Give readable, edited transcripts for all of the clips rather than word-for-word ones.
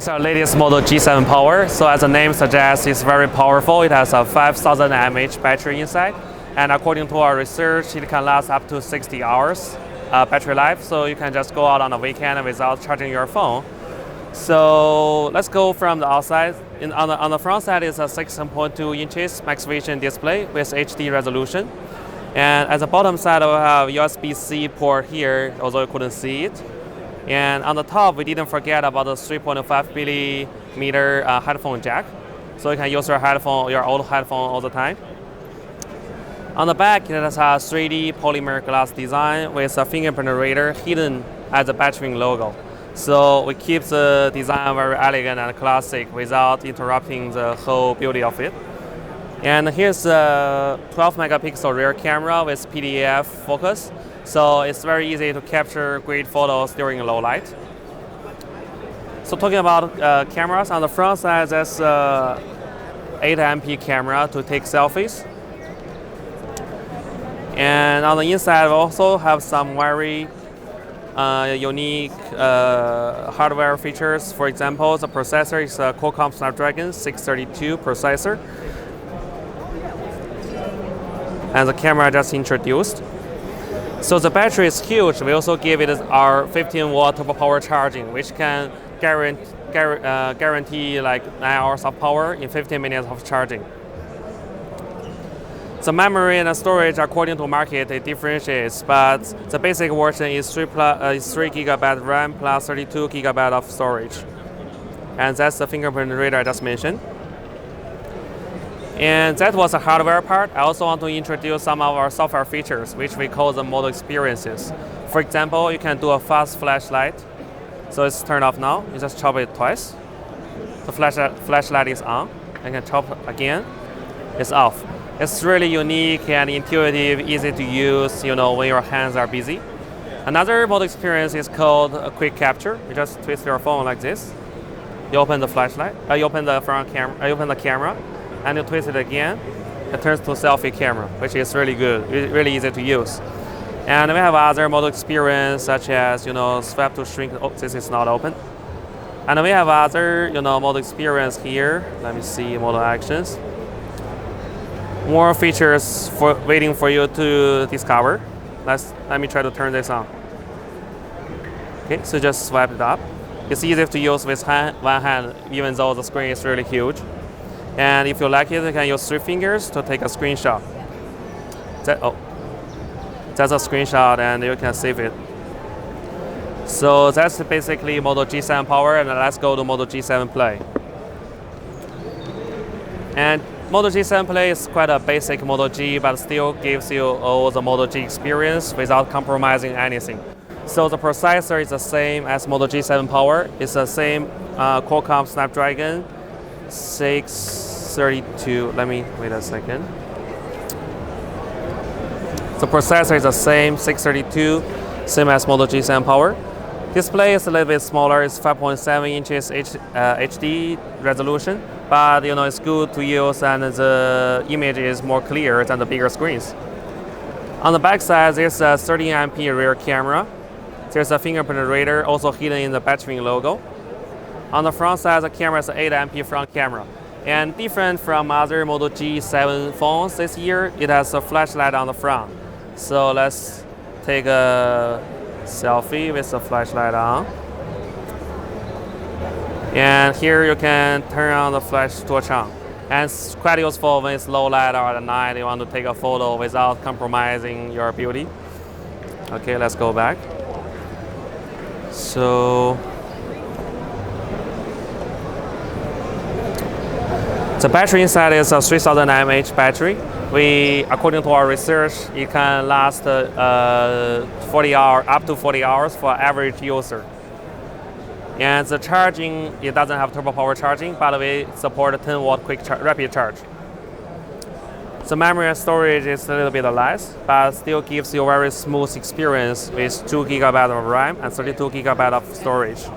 It's our latest Moto G7 Power. So as the name suggests, it's very powerful. It has a 5,000 mAh battery inside. And according to our research, it can last up to 60 hours battery life. So you can just go out on a weekend without charging your phone. So let's go from the outside. On the front side is a 6.2 inches max vision display with HD resolution. And at the bottom side, we have USB-C port here, although you couldn't see it. And on the top, we didn't forget about the 3.5 millimeter headphone jack. So you can use your old headphone all the time. On the back, it has a 3D polymer glass design with a fingerprint reader hidden at the battery logo. So we keep the design very elegant and classic without interrupting the whole beauty of it. And here's a 12 megapixel rear camera with PDF focus. So it's very easy to capture great photos during low light. So talking about cameras, on the front side, there's a 8MP camera to take selfies. And on the inside, we also have some very unique hardware features. For example, the processor is a Qualcomm Snapdragon 632 processor. And the camera I just introduced. So the battery is huge. We also give it our 15-watt turbo power charging, which can guarantee like 9 hours of power in 15 minutes of charging. The memory and the storage, according to market, it differentiates, but the basic version is 3 GB RAM plus 32 GB of storage. And that's the fingerprint reader I just mentioned. And that was the hardware part. I also want to introduce some of our software features, which we call the Moto experiences. For example, you can do a fast flashlight. So it's turned off now. You just chop it twice. The flashlight is on. You can chop again. It's off. It's really unique and intuitive, easy to use, when your hands are busy. Another Moto experience is called a quick capture. You just twist your phone like this. You open the flashlight. You open the front camera. You open the camera. And you twist it again, it turns to selfie camera, which is really good, really easy to use. And we have other Moto experience such as, swipe to shrink. Oh, this is not open. And we have other, Moto experience here. Let me see Moto actions. More features waiting for you to discover. Let me try to turn this on. Okay, so just swipe it up. It's easy to use with one hand, even though the screen is really huge. And if you like it, you can use 3 fingers to take a screenshot. That's a screenshot, and you can save it. So that's basically Moto G7 Power, and let's go to Moto G7 Play. And Moto G7 Play is quite a basic Moto G, but still gives you all the Moto G experience without compromising anything. So the processor is the same as Moto G7 Power. It's the same Qualcomm Snapdragon 632. Let me wait a second. The processor is the same, 632, same as Moto G7 Power. Display is a little bit smaller. It's 5.7 inches HD resolution, but it's good to use, and the image is more clear than the bigger screens. On the back side, there's a 13MP rear camera. There's a fingerprint reader also hidden in the battery logo. On the front side, the camera is an 8MP front camera. And different from other Moto G7 phones this year, it has a flashlight on the front. So let's take a selfie with the flashlight on. And here you can turn on the flash switch on. And it's quite useful when it's low light or at night, you want to take a photo without compromising your beauty. Okay, let's go back. So the battery inside is a 3,000 mAh battery. According to our research, it can last up to 40 hours for average user. And the charging, it doesn't have turbo power charging, but we support a 10-watt rapid charge. The memory and storage is a little bit less, but still gives you a very smooth experience with 2 GB of RAM and 32 GB of storage.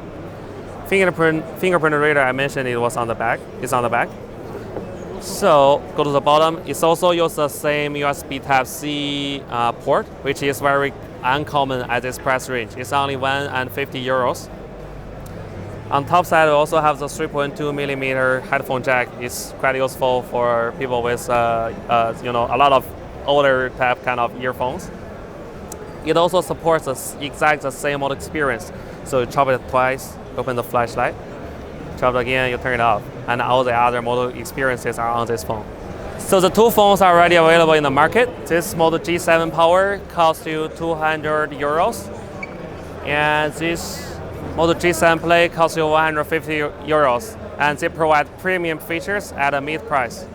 Fingerprint reader, I mentioned it was on the back. It's on the back. So go to the bottom. It's also used the same USB Type-C port, which is very uncommon at this price range. It's only €150. On top side, we also have the 3.2 millimeter headphone jack. It's quite useful for people with a lot of older type kind of earphones. It also supports the exact same mode experience. So you chop it twice, open the flashlight, chop it again, you turn it off, and all the other mode experiences are on this phone. So the two phones are already available in the market. This Moto G7 Power costs you 200 euros, and this Moto G7 Play costs you 150 euros, and they provide premium features at a mid price.